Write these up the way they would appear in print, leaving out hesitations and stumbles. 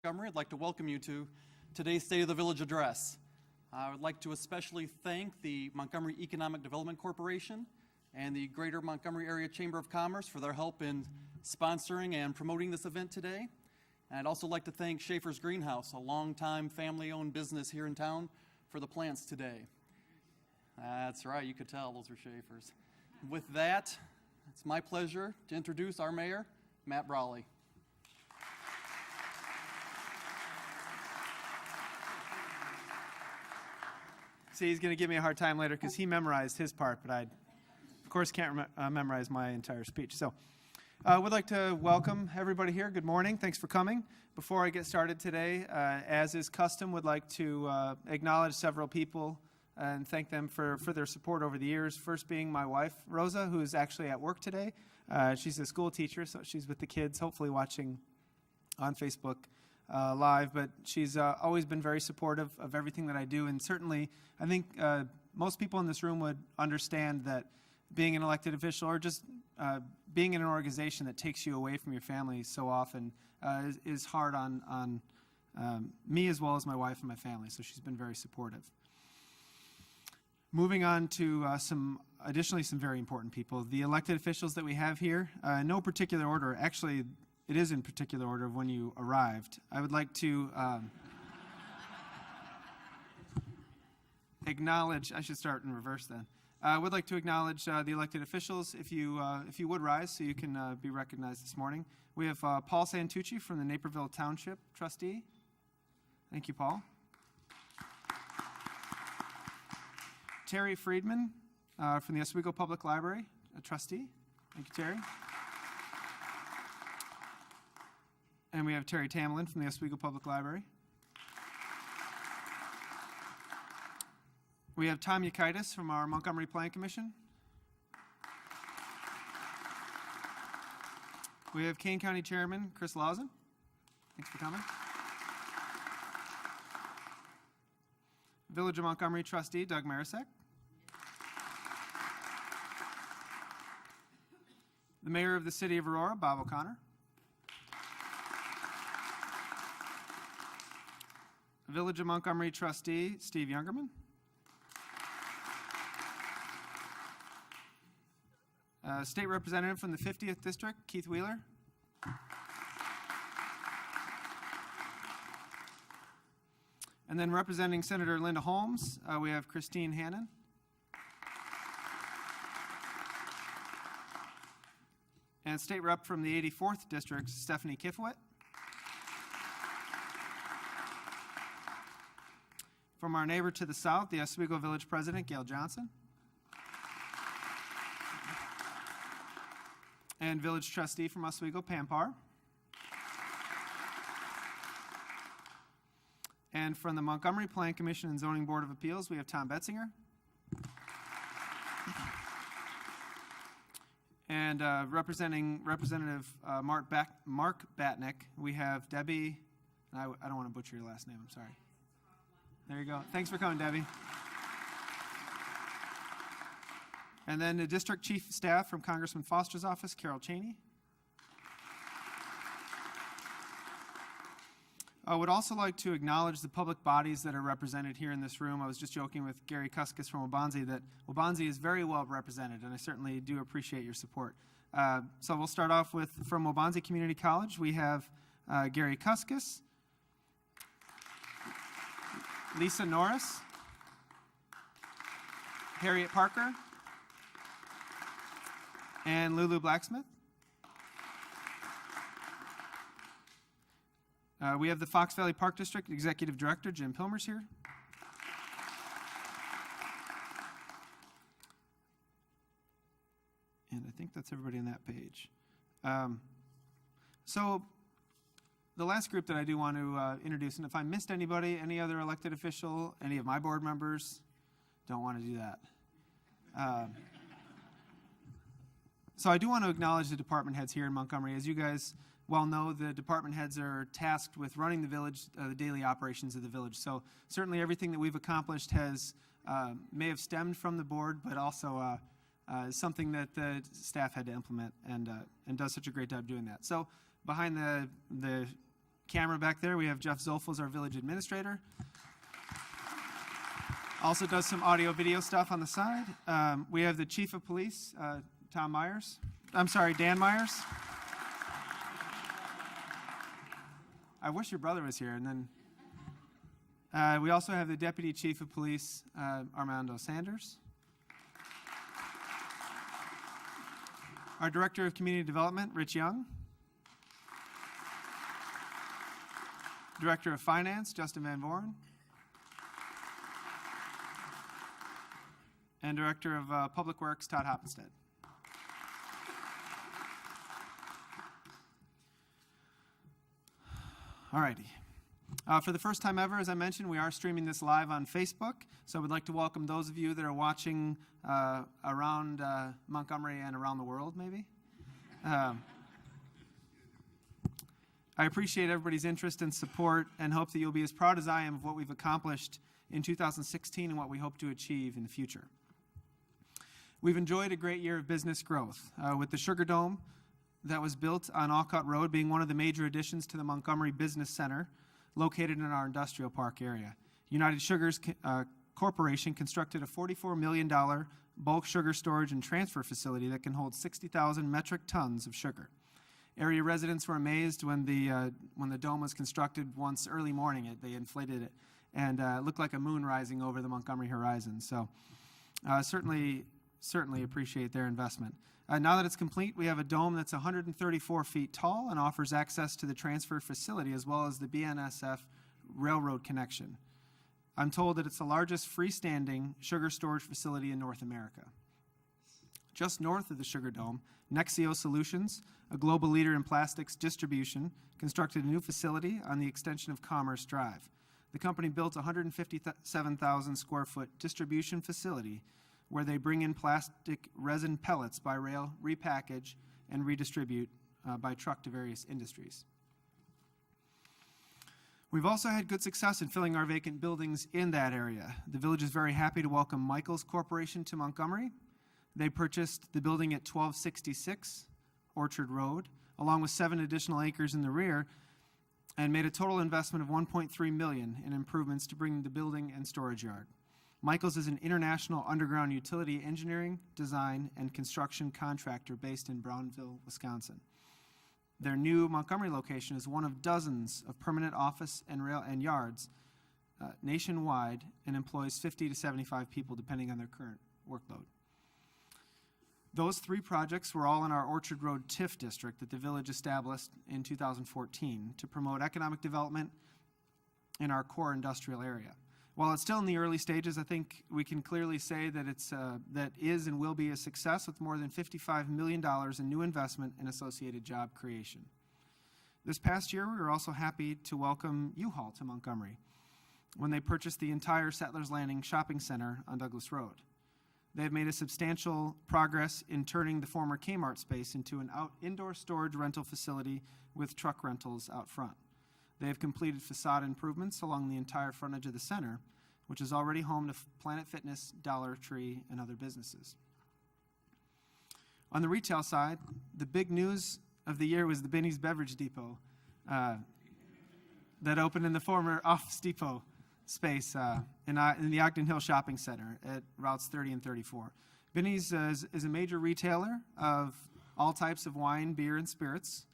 Montgomery. I'd like to welcome you to today's State of the Village address. I would like to especially thank the Montgomery Economic Development Corporation and the Greater Montgomery Area Chamber of Commerce for their help in sponsoring and promoting this event today. And I'd also like to thank Schaefer's Greenhouse, a longtime family-owned business here in town, for the plants today. That's right, you could tell those are Schaefer's. With that, it's my pleasure to introduce our mayor, Matt Brawley. See, he's going to give me a hard time later because he memorized his part, but I, of course, can't memorize my entire speech. So I would like to welcome everybody here. Good morning. Thanks for coming. Before I get started today, as is custom, would like to acknowledge several people and thank them for their support over the years. First being my wife, Rosa, who is actually at work today. She's a school teacher, so she's with the kids, hopefully watching on Facebook Live, but she's always been very supportive of everything that I do, and certainly I think most people in this room would understand that being an elected official or just being in an organization that takes you away from your family so often is hard on me as well as my wife and my family, so she's been very supportive. Moving on to some very important people. The elected officials that we have here, in no particular order, actually it is in particular order of when you arrived. I would like to acknowledge, I should start in reverse then. I would like to acknowledge the elected officials, if you would rise so you can be recognized this morning. We have Paul Santucci from the Naperville Township trustee. Thank you, Paul. Terry Friedman from the Oswego Public Library, a trustee. Thank you, Terry. And we have Terry Tamlin from the Oswego Public Library. We have Tom Yukaitis from our Montgomery Plan Commission. We have Kane County Chairman Chris Lawson. Thanks for coming. Village of Montgomery Trustee Doug Marasek. The Mayor of the City of Aurora, Bob O'Connor. Village of Montgomery Trustee Steve Youngerman. State Representative from the 50th District, Keith Wheeler. And then representing Senator Linda Holmes, we have Christine Hannon. And State Rep from the 84th District, Stephanie Kifwit. From our neighbor to the south, the Oswego Village President, Gail Johnson. And Village Trustee from Oswego, Pam Parr. And from the Montgomery Plan Commission and Zoning Board of Appeals, we have Tom Betzinger. And representing Representative Mark Batnick, we have Debbie, I don't want to butcher your last name, I'm sorry. There you go. Thanks for coming, Debbie. And then the District Chief of Staff from Congressman Foster's office, Carol Cheney. I would also like to acknowledge the public bodies that are represented here in this room. I was just joking with Gary Kuskis from Waubonsie that Waubonsie is very well represented, and I certainly do appreciate your support. So we'll start off with, from Waubonsie Community College, we have Gary Kuskis, Lisa Norris, Harriet Parker, and Lulu Blacksmith. We have the Fox Valley Park District Executive Director, Jim Pilmer's here. And I think that's everybody on that page. So the last group that I do want to introduce, and if I missed anybody, any other elected official, any of my board members, don't want to do that. So I do want to acknowledge the department heads here in Montgomery. As you guys well know, the department heads are tasked with running the village, the daily operations of the village. So certainly everything that we've accomplished has may have stemmed from the board, but also something that the staff had to implement and does such a great job doing that. So behind the camera back there, we have Jeff Zolfels, our village administrator. Also does some audio video stuff on the side. We have the chief of police, Dan Myers. I wish your brother was here. And then we also have the deputy chief of police, Armando Sanders. Our director of community development, Rich Young. Director of finance, Justin Van Voren. And Director of Public Works, Todd Hoppenstead. All righty. For the first time ever, as I mentioned, we are streaming this live on Facebook. So we'd like to welcome those of you that are watching around Montgomery and around the world, maybe. I appreciate everybody's interest and support and hope that you'll be as proud as I am of what we've accomplished in 2016 and what we hope to achieve in the future. We've enjoyed a great year of business growth, with the Sugar Dome that was built on Alcott Road being one of the major additions to the Montgomery Business Center located in our industrial park area. United Sugars Corporation constructed a $44 million bulk sugar storage and transfer facility that can hold 60,000 metric tons of sugar. Area residents were amazed when the dome was constructed once early morning. They inflated it, and it looked like a moon rising over the Montgomery horizon. So certainly appreciate their investment. Now that it's complete, we have a dome that's 134 feet tall and offers access to the transfer facility as well as the BNSF railroad connection. I'm told that it's the largest freestanding sugar storage facility in North America. Just north of the Sugar Dome, Nexeo Solutions, a global leader in plastics distribution, constructed a new facility on the extension of Commerce Drive. The company built a 157,000 square foot distribution facility where they bring in plastic resin pellets by rail, repackage, and redistribute by truck to various industries. We've also had good success in filling our vacant buildings in that area. The village is very happy to welcome Michaels Corporation to Montgomery. They purchased the building at 1266 Orchard Road, along with 7 additional acres in the rear, and made a total investment of $1.3 million in improvements to bring the building and storage yard. Michaels is an international underground utility engineering, design, and construction contractor based in Brownville, Wisconsin. Their new Montgomery location is one of dozens of permanent office and rail and yards nationwide and employs 50 to 75 people depending on their current workload. Those 3 projects were all in our Orchard Road TIF district that the village established in 2014 to promote economic development in our core industrial area. While it's still in the early stages, I think we can clearly say that that is and will be a success with more than $55 million in new investment and associated job creation. This past year, we were also happy to welcome U-Haul to Montgomery when they purchased the entire Settlers Landing shopping center on Douglas Road. They have made a substantial progress in turning the former Kmart space into an indoor storage rental facility with truck rentals out front. They have completed facade improvements along the entire frontage of the center, which is already home to Planet Fitness, Dollar Tree, and other businesses. On the retail side, the big news of the year was the Binny's Beverage Depot that opened in the former Office Depot space in the Ogden Hill Shopping Center at routes 30 and 34. Binny's is a major retailer of all types of wine, beer, and spirits.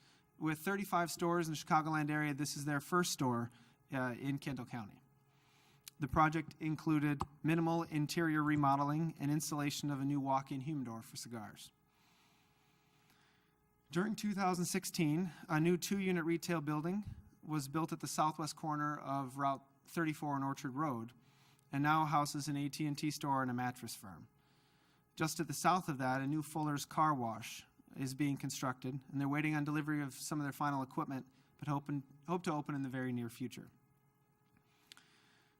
With 35 stores in the Chicagoland area, this is their first store in Kendall County. The project included minimal interior remodeling and installation of a new walk-in humidor for cigars. During 2016, a new 2-unit retail building was built at the southwest corner of Route 34 on Orchard Road, and now houses an AT&T store and a mattress firm. Just to the south of that, a new Fuller's Car Wash is being constructed, and they're waiting on delivery of some of their final equipment, but hope to open in the very near future.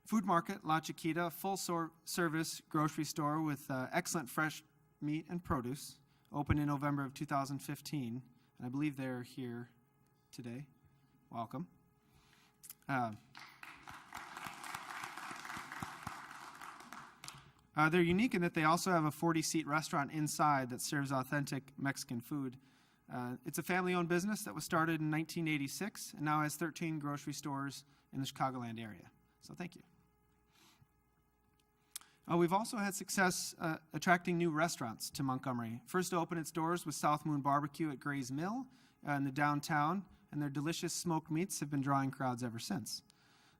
Food Market La Chiquita, full-service grocery store with excellent fresh meat and produce, opened in November of 2015, and I believe they're here today. Welcome. They're unique in that they also have a 40-seat restaurant inside that serves authentic Mexican food. It's a family-owned business that was started in 1986 and now has 13 grocery stores in the Chicagoland area. So thank you. We've also had success attracting new restaurants to Montgomery. First to open its doors was South Moon Barbecue at Gray's Mill in the downtown, and their delicious smoked meats have been drawing crowds ever since.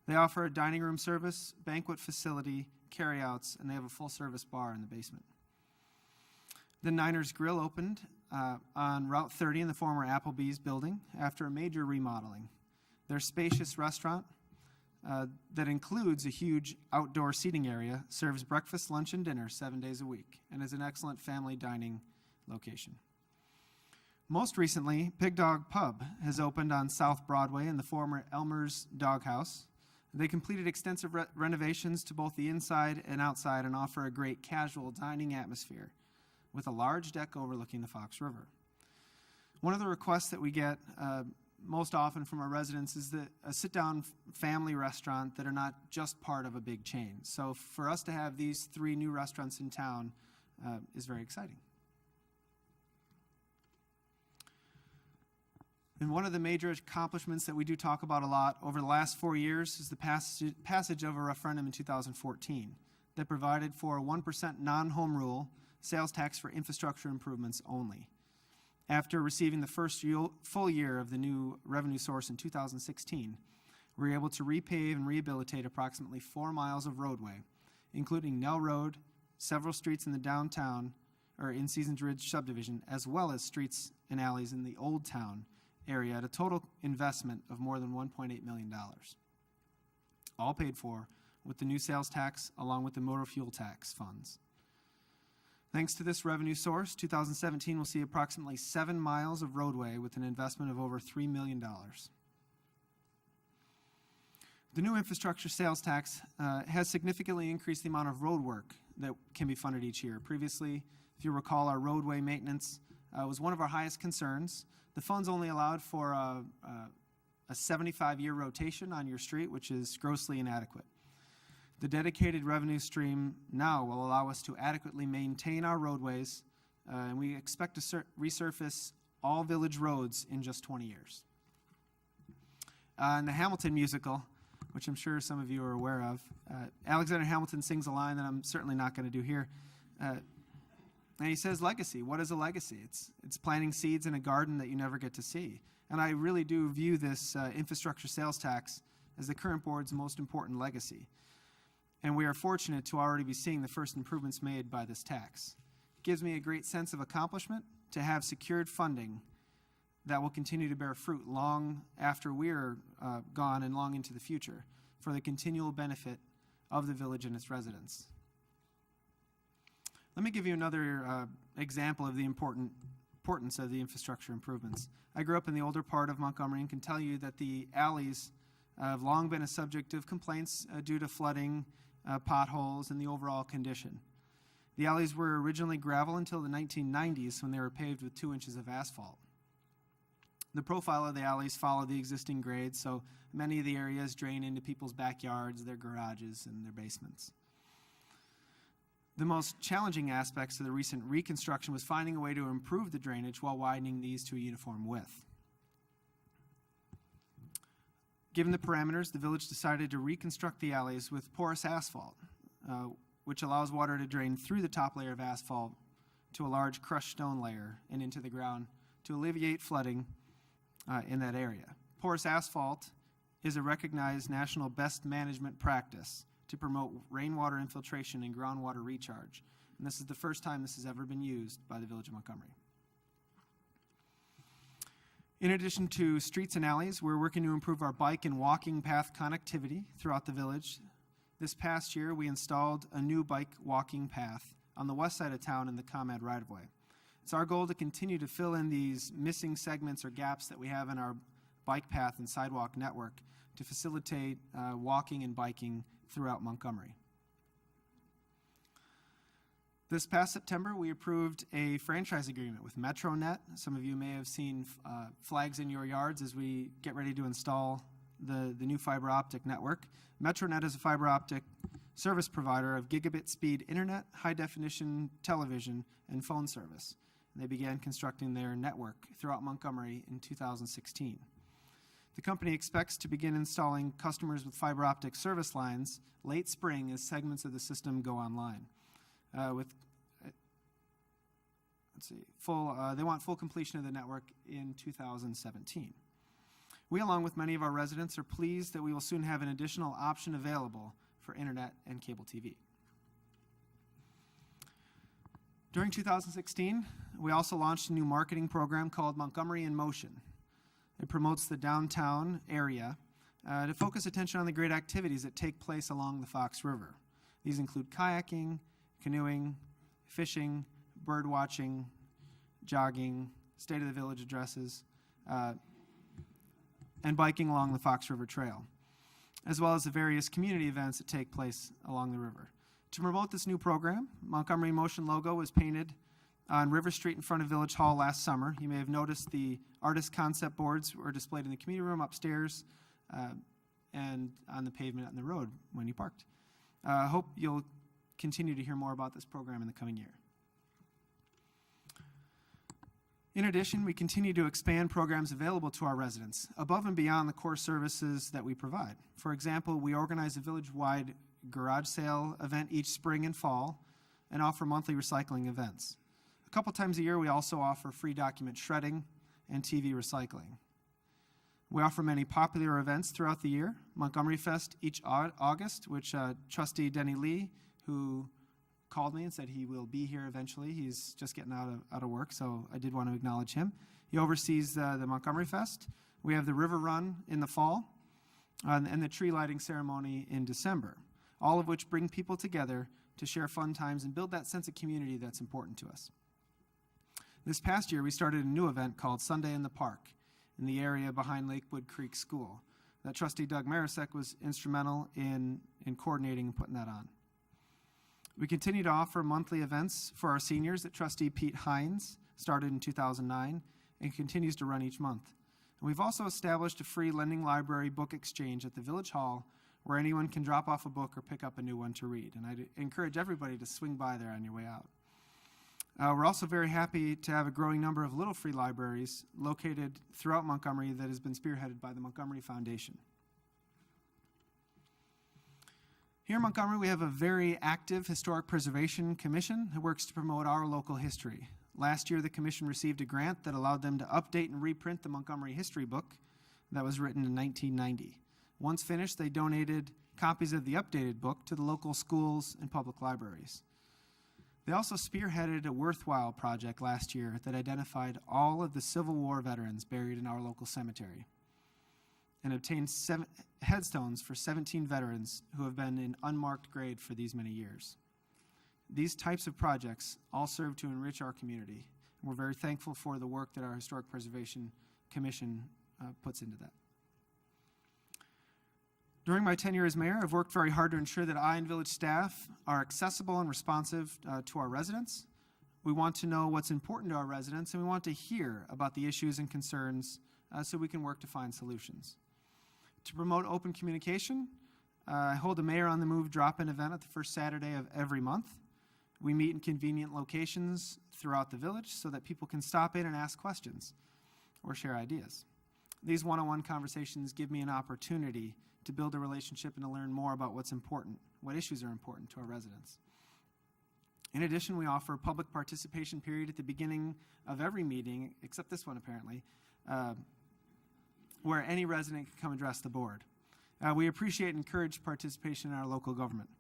They offer a dining room service, banquet facility, carryouts, and they have a full-service bar in the basement. The Niners Grill opened on Route 30 in the former Applebee's building after a major remodeling. Their spacious restaurant that includes a huge outdoor seating area serves breakfast, lunch, and dinner 7 days a week and is an excellent family dining location. Most recently, Pig Dog Pub has opened on South Broadway in the former Elmer's Doghouse. They completed extensive renovations to both the inside and outside and offer a great casual dining atmosphere with a large deck overlooking the Fox River. One of the requests that we get most often from our residents is a sit-down family restaurant that are not just part of a big chain. So for us to have these 3 new restaurants in town is very exciting. And one of the major accomplishments that we do talk about a lot over the last 4 years is the passage of a referendum in 2014 that provided for a 1% non-home rule sales tax for infrastructure improvements only. After receiving the first full year of the new revenue source in 2016, we were able to repave and rehabilitate approximately 4 miles of roadway, including Nell Road, several streets in the downtown, or in Seasons Ridge subdivision, as well as streets and alleys in the Old Town area at a total investment of more than $1.8 million. All paid for with the new sales tax along with the motor fuel tax funds. Thanks to this revenue source, 2017 will see approximately 7 miles of roadway with an investment of over $3 million. The new infrastructure sales tax has significantly increased the amount of road work that can be funded each year. Previously, if you recall, our roadway maintenance was one of our highest concerns. The funds only allowed for a 75-year rotation on your street, which is grossly inadequate. The dedicated revenue stream now will allow us to adequately maintain our roadways, and we expect to resurface all village roads in just 20 years. In the Hamilton musical, which I'm sure some of you are aware of, Alexander Hamilton sings a line that I'm certainly not going to do here. And he says, legacy. What is a legacy? It's planting seeds in a garden that you never get to see. And I really do view this infrastructure sales tax as the current board's most important legacy. And we are fortunate to already be seeing the first improvements made by this tax. It gives me a great sense of accomplishment to have secured funding that will continue to bear fruit long after we're gone and long into the future for the continual benefit of the village and its residents. Let me give you another example of the importance of the infrastructure improvements. I grew up in the older part of Montgomery and can tell you that the alleys have long been a subject of complaints due to flooding, potholes, and the overall condition. The alleys were originally gravel until the 1990s when they were paved with 2 inches of asphalt. The profile of the alleys followed the existing grades, so many of the areas drain into people's backyards, their garages, and their basements. The most challenging aspects of the recent reconstruction was finding a way to improve the drainage while widening these to a uniform width. Given the parameters, the village decided to reconstruct the alleys with porous asphalt, which allows water to drain through the top layer of asphalt to a large crushed stone layer and into the ground to alleviate flooding in that area. Porous asphalt is a recognized national best management practice to promote rainwater infiltration and groundwater recharge. And this is the first time this has ever been used by the Village of Montgomery. In addition to streets and alleys, we're working to improve our bike and walking path connectivity throughout the village. This past year, we installed a new bike walking path on the west side of town in the ComEd right-of-way. It's our goal to continue to fill in these missing segments or gaps that we have in our bike path and sidewalk network to facilitate walking and biking throughout Montgomery. This past September, we approved a franchise agreement with MetroNet. Some of you may have seen flags in your yards as we get ready to install the new fiber optic network. MetroNet is a fiber optic service provider of gigabit speed internet, high definition television, and phone service. They began constructing their network throughout Montgomery in 2016. The company expects to begin installing customers with fiber optic service lines late spring as segments of the system go online. They want full completion of the network in 2017. We, along with many of our residents, are pleased that we will soon have an additional option available for internet and cable TV. During 2016, we also launched a new marketing program called Montgomery in Motion. It promotes the downtown area to focus attention on the great activities that take place along the Fox River. These include kayaking, canoeing, fishing, bird watching, jogging, State of the Village addresses, and biking along the Fox River Trail, as well as the various community events that take place along the river. To promote this new program, Montgomery in Motion logo was painted on River Street in front of Village Hall last summer. You may have noticed the artist concept boards were displayed in the community room upstairs and on the pavement on the road when you parked. I hope you'll continue to hear more about this program in the coming year. In addition, we continue to expand programs available to our residents above and beyond the core services that we provide. For example, we organize a village-wide garage sale event each spring and fall and offer monthly recycling events. A couple times a year, we also offer free document shredding and TV recycling. We offer many popular events throughout the year. Montgomery Fest each August, which Trustee Denny Lee, who called me and said he will be here eventually. He's just getting out of work, so I did want to acknowledge him. He oversees the Montgomery Fest. We have the River Run in the fall and the tree lighting ceremony in December, all of which bring people together to share fun times and build that sense of community that's important to us. This past year, we started a new event called Sunday in the Park in the area behind Lakewood Creek School that Trustee Doug Marasek was instrumental in coordinating and putting that on. We continue to offer monthly events for our seniors that Trustee Pete Hines started in 2009 and continues to run each month. And we've also established a free lending library book exchange at the Village Hall where anyone can drop off a book or pick up a new one to read. And I'd encourage everybody to swing by there on your way out. We're also very happy to have a growing number of little free libraries located throughout Montgomery that has been spearheaded by the Montgomery Foundation. Here in Montgomery, we have a very active Historic Preservation Commission that works to promote our local history. Last year, the commission received a grant that allowed them to update and reprint the Montgomery History book that was written in 1990. Once finished, they donated copies of the updated book to the local schools and public libraries. They also spearheaded a worthwhile project last year that identified all of the Civil War veterans buried in our local cemetery and obtained headstones for 17 veterans who have been in unmarked grave for these many years. These types of projects all serve to enrich our community, and we're very thankful for the work that our Historic Preservation Commission puts into that. During my tenure as mayor, I've worked very hard to ensure that I and village staff are accessible and responsive to our residents. We want to know what's important to our residents, and we want to hear about the issues and concerns so we can work to find solutions. To promote open communication, I hold a Mayor on the Move drop-in event at the first Saturday of every month. We meet in convenient locations throughout the village so that people can stop in and ask questions or share ideas. These one-on-one conversations give me an opportunity to build a relationship and to learn more about what's important, what issues are important to our residents. In addition, we offer a public participation period at the beginning of every meeting, except this one apparently, where any resident can come address the board. We appreciate and encourage participation in our local government.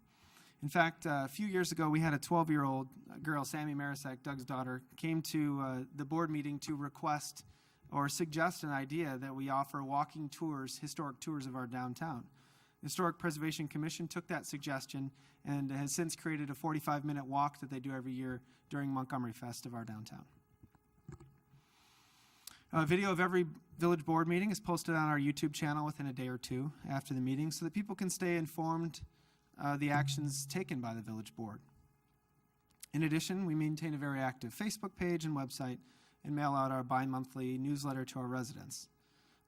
In fact, a few years ago, we had a 12-year-old girl, Sammy Marasek, Doug's daughter, came to the board meeting to request or suggest an idea that we offer walking tours, historic tours of our downtown. The Historic Preservation Commission took that suggestion and has since created a 45-minute walk that they do every year during Montgomery Fest of our downtown. A video of every village board meeting is posted on our YouTube channel within a day or two after the meeting so that people can stay informed the actions taken by the village board. In addition, we maintain a very active Facebook page and website and mail out our bi-monthly newsletter to our residents.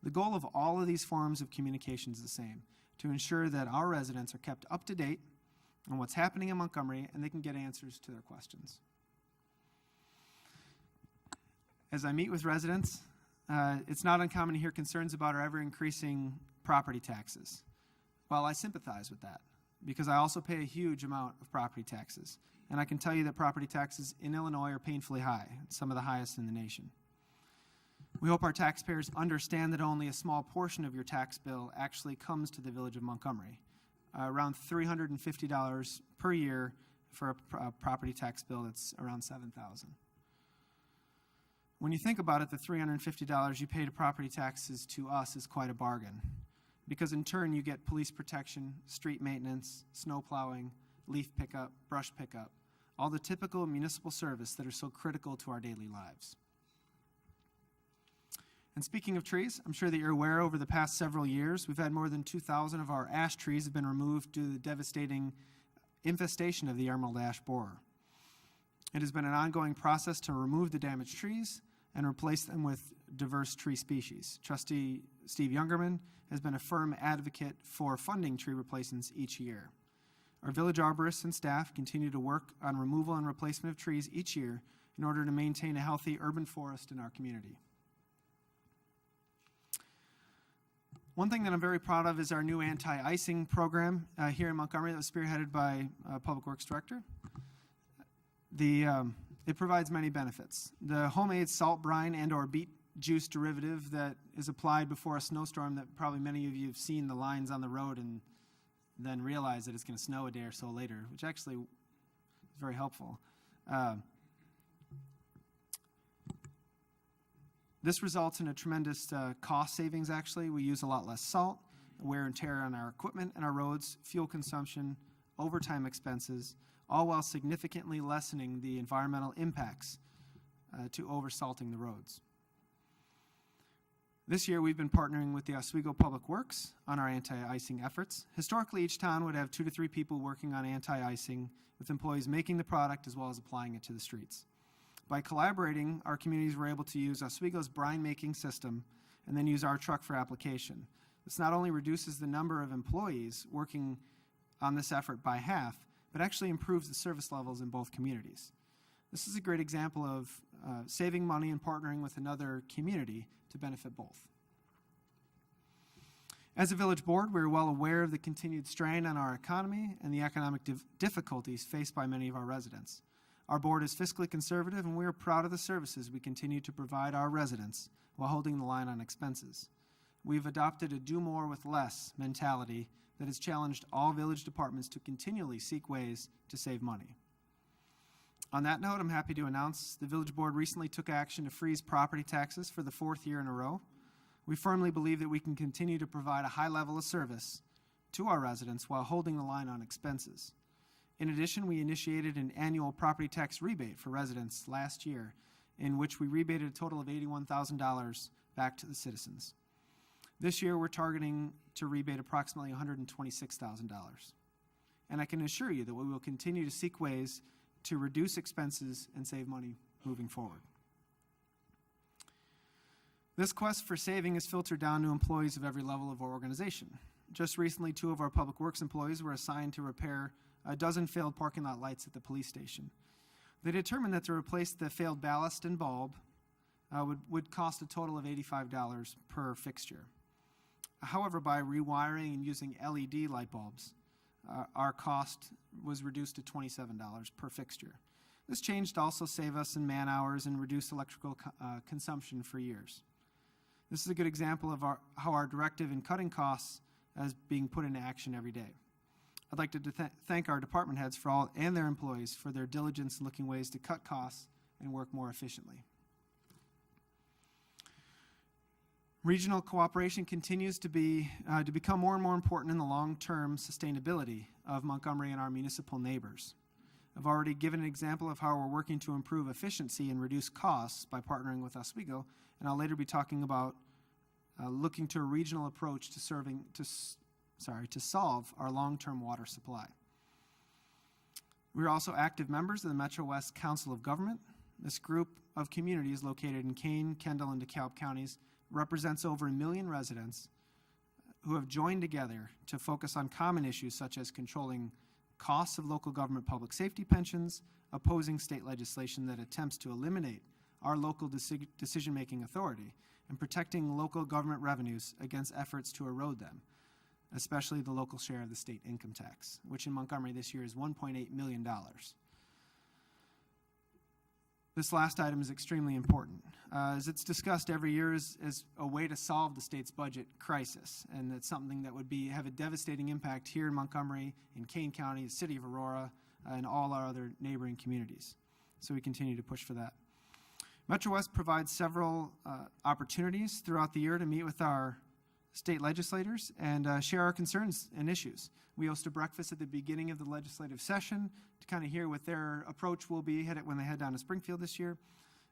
The goal of all of these forms of communication is the same, to ensure that our residents are kept up to date on what's happening in Montgomery and they can get answers to their questions. As I meet with residents, it's not uncommon to hear concerns about our ever-increasing property taxes. Well, I sympathize with that because I also pay a huge amount of property taxes. And I can tell you that property taxes in Illinois are painfully high, some of the highest in the nation. We hope our taxpayers understand that only a small portion of your tax bill actually comes to the Village of Montgomery, around $350 per year for a property tax bill that's around $7,000. When you think about it, the $350 you pay to property taxes to us is quite a bargain, because in turn you get police protection, street maintenance, snow plowing, leaf pickup, brush pickup, all the typical municipal service that are so critical to our daily lives. And speaking of trees, I'm sure that you're aware over the past several years, we've had more than 2,000 of our ash trees have been removed due to the devastating infestation of the emerald ash borer. It has been an ongoing process to remove the damaged trees and replace them with diverse tree species. Trustee Steve Youngerman has been a firm advocate for funding tree replacements each year. Our village arborists and staff continue to work on removal and replacement of trees each year in order to maintain a healthy urban forest in our community. One thing that I'm very proud of is our new anti-icing program here in Montgomery that was spearheaded by Public Works Director. It provides many benefits. The homemade salt brine and or beet juice derivative that is applied before a snowstorm that probably many of you have seen the lines on the road and then realize that it's going to snow a day or so later, which actually is very helpful. This results in a tremendous cost savings, actually. We use a lot less salt, wear and tear on our equipment and our roads, fuel consumption, overtime expenses, all while significantly lessening the environmental impacts to oversalting the roads. This year, we've been partnering with the Oswego Public Works on our anti-icing efforts. Historically, each town would have 2 to 3 people working on anti-icing, with employees making the product as well as applying it to the streets. By collaborating, our communities were able to use Oswego's brine-making system and then use our truck for application. This not only reduces the number of employees working on this effort by half, but actually improves the service levels in both communities. This is a great example of saving money and partnering with another community to benefit both. As a village board, we are well aware of the continued strain on our economy and the economic difficulties faced by many of our residents. Our board is fiscally conservative, and we are proud of the services we continue to provide our residents while holding the line on expenses. We've adopted a do more with less mentality that has challenged all village departments to continually seek ways to save money. On that note, I'm happy to announce the village board recently took action to freeze property taxes for the 4th year in a row. We firmly believe that we can continue to provide a high level of service to our residents while holding the line on expenses. In addition, we initiated an annual property tax rebate for residents last year, in which we rebated a total of $81,000 back to the citizens. This year, we're targeting to rebate approximately $126,000. And I can assure you that we will continue to seek ways to reduce expenses and save money moving forward. This quest for saving is filtered down to employees of every level of our organization. Just recently, 2 of our Public Works employees were assigned to repair a dozen failed parking lot lights at the police station. They determined that to replace the failed ballast and bulb would cost a total of $85 per fixture. However, by rewiring and using LED light bulbs, our cost was reduced to $27 per fixture. This change to also save us in man hours and reduce electrical consumption for years. This is a good example of how our directive in cutting costs is being put into action every day. I'd like to thank our department heads and their employees for their diligence in looking ways to cut costs and work more efficiently. Regional cooperation continues to become more and more important in the long-term sustainability of Montgomery and our municipal neighbors. I've already given an example of how we're working to improve efficiency and reduce costs by partnering with Oswego, and I'll later be talking about looking to a regional approach to solve our long-term water supply. We're also active members of the Metro West Council of Government. This group of communities located in Kane, Kendall, and DeKalb counties represents over 1 million residents who have joined together to focus on common issues such as controlling costs of local government public safety pensions, opposing state legislation that attempts to eliminate our local decision-making authority and protecting local government revenues against efforts to erode them, especially the local share of the state income tax, which in Montgomery this year is $1.8 million. This last item is extremely important, as it's discussed every year as a way to solve the state's budget crisis, and it's something that would have a devastating impact here in Montgomery, in Kane County, the city of Aurora, and all our other neighboring communities. So we continue to push for that. Metro West provides several opportunities throughout the year to meet with our state legislators and share our concerns and issues. We host a breakfast at the beginning of the legislative session to kind of hear what their approach will be when they head down to Springfield this year.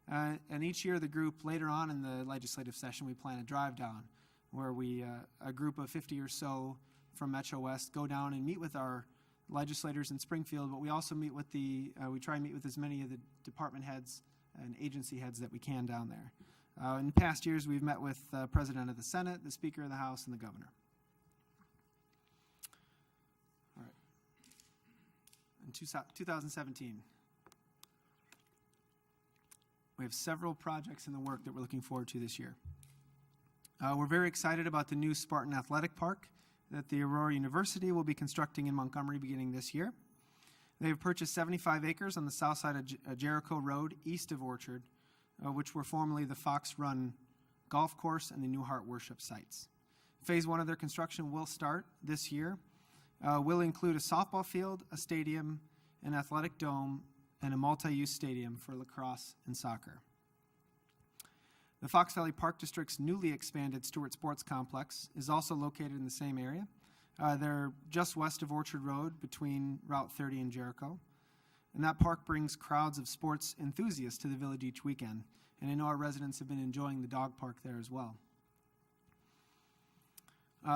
And each year the group, later on in the legislative session, we plan a drive down where a group of 50 or so from Metro West go down and meet with our legislators in Springfield, but we also meet with we try and meet with as many of the department heads and agency heads that we can down there. In past years, we've met with the President of the Senate, the Speaker of the House, and the Governor. All right. In 2017, we have several projects in the work that we're looking forward to this year. We're very excited about the new Spartan Athletic Park that the Aurora University will be constructing in Montgomery beginning this year. They've purchased 75 acres on the south side of Jericho Road, east of Orchard, which were formerly the Fox Run Golf Course and the New Heart Worship sites. Phase 1 of their construction will start this year. Will include a softball field, a stadium, an athletic dome, and a multi-use stadium for lacrosse and soccer. The Fox Valley Park District's newly expanded Stewart Sports Complex is also located in the same area. They're just west of Orchard Road between Route 30 and Jericho. And that park brings crowds of sports enthusiasts to the village each weekend. And I know our residents have been enjoying the dog park there as well.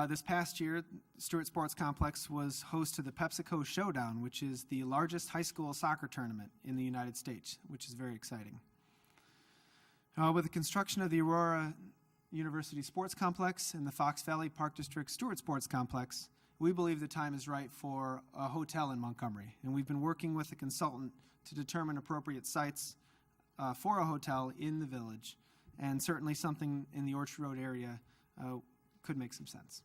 This past year, Stewart Sports Complex was host to the PepsiCo Showdown, which is the largest high school soccer tournament in the United States, which is very exciting. With the construction of the Aurora University Sports Complex and the Fox Valley Park District Stewart Sports Complex, we believe the time is right for a hotel in Montgomery. And we've been working with a consultant to determine appropriate sites for a hotel in the village, and certainly something in the Orchard Road area could make some sense.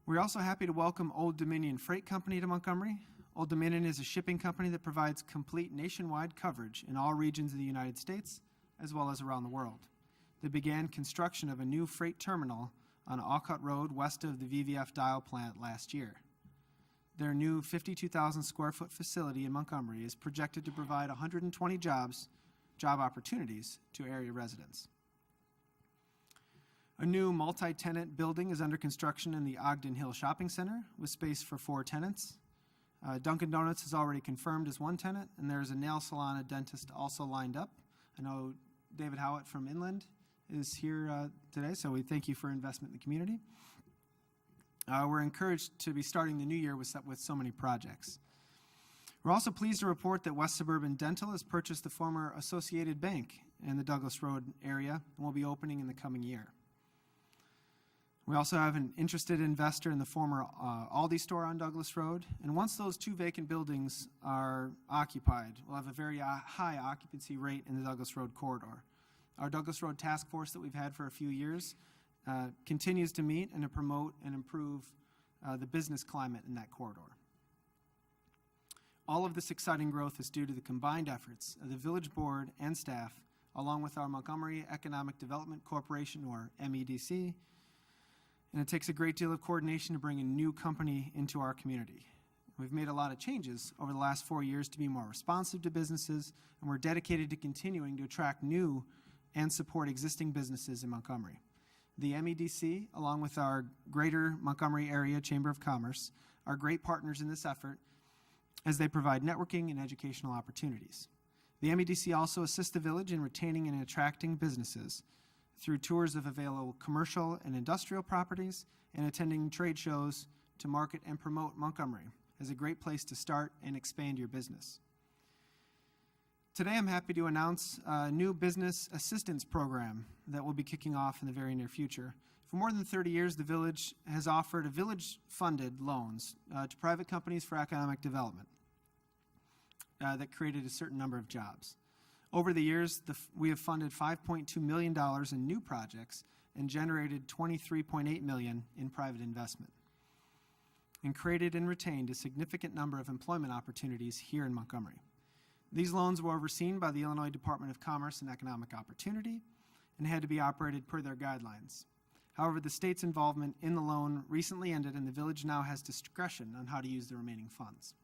We're also happy to welcome Old Dominion Freight Company to Montgomery. Old Dominion is a shipping company that provides complete nationwide coverage in all regions of the United States, as well as around the world. They began construction of a new freight terminal on Alcott Road west of the VVF Dial plant last year. Their new 52,000 square foot facility in Montgomery is projected to provide 120 job opportunities to area residents. A new multi-tenant building is under construction in the Ogden Hill Shopping Center with space for 4 tenants. Dunkin' Donuts is already confirmed as 1 tenant, and there's a nail salon and dentist also lined up. I know David Howitt from Inland is here today, so we thank you for investment in the community. We're encouraged to be starting the new year with so many projects. We're also pleased to report that West Suburban Dental has purchased the former Associated Bank in the Douglas Road area and will be opening in the coming year. We also have an interested investor in the former Aldi store on Douglas Road, and once those 2 vacant buildings are occupied, we'll have a very high occupancy rate in the Douglas Road corridor. Our Douglas Road task force that we've had for a few years continues to meet and to promote and improve the business climate in that corridor. All of this exciting growth is due to the combined efforts of the village board and staff, along with our Montgomery Economic Development Corporation, or MEDC, and it takes a great deal of coordination to bring a new company into our community. We've made a lot of changes over the last 4 years to be more responsive to businesses, and we're dedicated to continuing to attract new and support existing businesses in Montgomery. The MEDC, along with our Greater Montgomery Area Chamber of Commerce, are great partners in this effort as they provide networking and educational opportunities. The MEDC also assists the village in retaining and attracting businesses through tours of available commercial and industrial properties and attending trade shows to market and promote Montgomery as a great place to start and expand your business. Today I'm happy to announce a new business assistance program that will be kicking off in the very near future. For more than 30 years, the village has offered village-funded loans to private companies for economic development. that created a certain number of jobs. Over the years, we have funded $5.2 million in new projects and generated $23.8 million in private investment, and created and retained a significant number of employment opportunities here in Montgomery. These loans were overseen by the Illinois Department of Commerce and Economic Opportunity and had to be operated per their guidelines. However, the state's involvement in the loan recently ended, and the village now has discretion on how to use the remaining funds.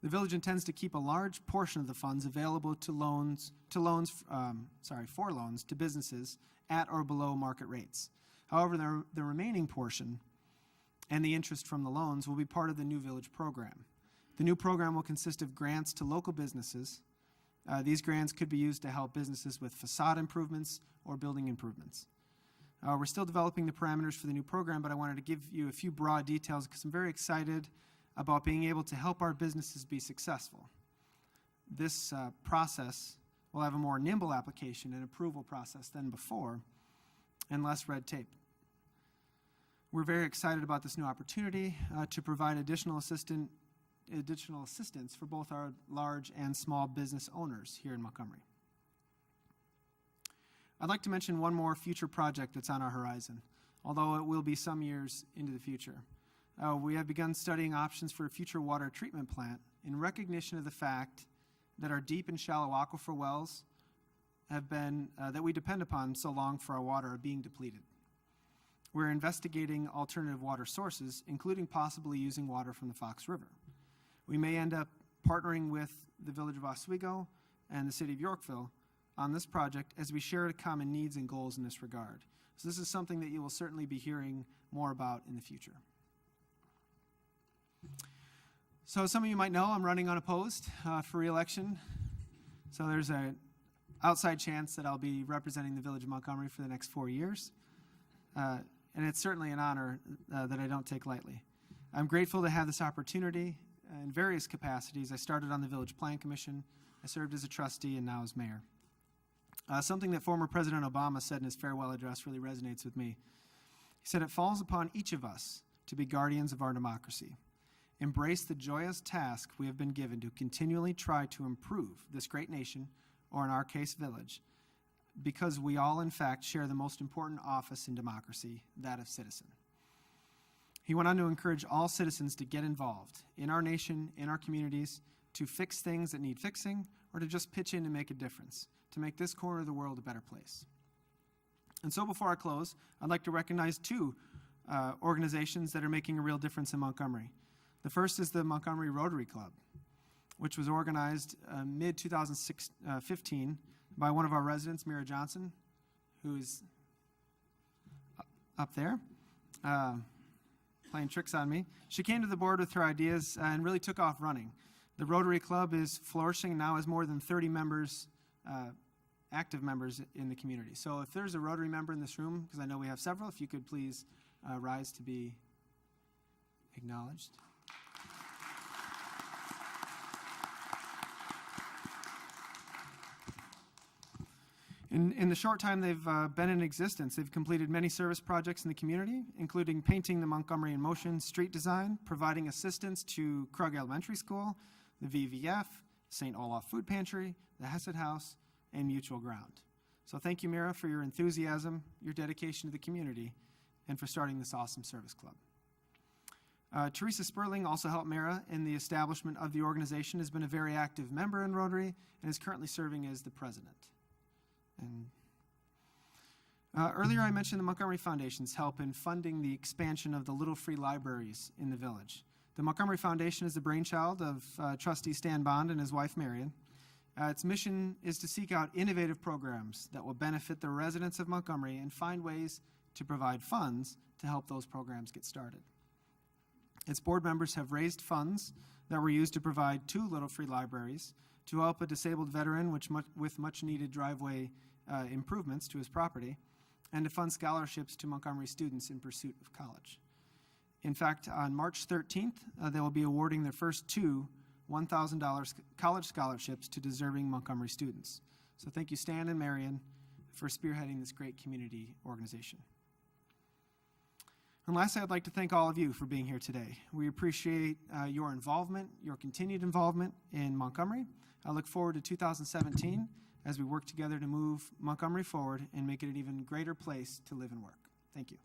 The village intends to keep a large portion of the funds available for loans to businesses at or below market rates. However, the remaining portion and the interest from the loans will be part of the new village program. The new program will consist of grants to local businesses. These grants could be used to help businesses with facade improvements or building improvements. We're still developing the parameters for the new program, but I wanted to give you a few broad details because I'm very excited about being able to help our businesses be successful. This process will have a more nimble application and approval process than before, and less red tape. We're very excited about this new opportunity to provide additional assistance for both our large and small business owners here in Montgomery. I'd like to mention one more future project that's on our horizon, although it will be some years into the future. We have begun studying options for a future water treatment plant in recognition of the fact that our deep and shallow aquifer wells have been, that we depend upon so long for our water, are being depleted. We're investigating alternative water sources, including possibly using water from the Fox River. We may end up partnering with the Village of Oswego and the City of Yorkville on this project as we share common needs and goals in this regard. So this is something that you will certainly be hearing more about in the future. So some of you might know I'm running unopposed for re-election. So there's an outside chance that I'll be representing the Village of Montgomery for the next 4 years. And it's certainly an honor that I don't take lightly. I'm grateful to have this opportunity in various capacities. I started on the Village Plan Commission. I served as a trustee and now as mayor. Something that former President Obama said in his farewell address really resonates with me. He said, "It falls upon each of us to be guardians of our democracy. Embrace the joyous task we have been given to continually try to improve this great nation, or in our case, village, because we all, in fact, share the most important office in democracy, that of citizen." He went on to encourage all citizens to get involved in our nation, in our communities, to fix things that need fixing, or to just pitch in and make a difference, to make this corner of the world a better place. And so before I close, I'd like to recognize two organizations that are making a real difference in Montgomery. The first is the Montgomery Rotary Club, which was organized mid-2015 by one of our residents, Mira Johnson, who's up there, playing tricks on me. She came to the board with her ideas and really took off running. The Rotary Club is flourishing and now has more than 30 members, active members in the community. So if there's a Rotary member in this room, because I know we have several, if you could please rise to be acknowledged. In the short time they've been in existence, they've completed many service projects in the community, including painting the Montgomery in Motion street design, providing assistance to Krug Elementary School, the VVF, St. Olaf Food Pantry, the Hesed House, and Mutual Ground. So thank you, Mira, for your enthusiasm, your dedication to the community, and for starting this awesome service club. Teresa Sperling also helped Mira in the establishment of the organization, has been a very active member in Rotary, and is currently serving as the president. And earlier I mentioned the Montgomery Foundation's help in funding the expansion of the Little Free Libraries in the village. The Montgomery Foundation is the brainchild of trustee Stan Bond and his wife Marion. Its mission is to seek out innovative programs that will benefit the residents of Montgomery and find ways to provide funds to help those programs get started. Its board members have raised funds that were used to provide 2 Little Free Libraries, to help a disabled veteran with much-needed driveway improvements to his property, and to fund scholarships to Montgomery students in pursuit of college. In fact, on March 13th, they will be awarding their first 2 $1,000 college scholarships to deserving Montgomery students. So thank you, Stan and Marion, for spearheading this great community organization. And lastly, I'd like to thank all of you for being here today. We appreciate your involvement, your continued involvement in Montgomery. I look forward to 2017 as we work together to move Montgomery forward and make it an even greater place to live and work. Thank you.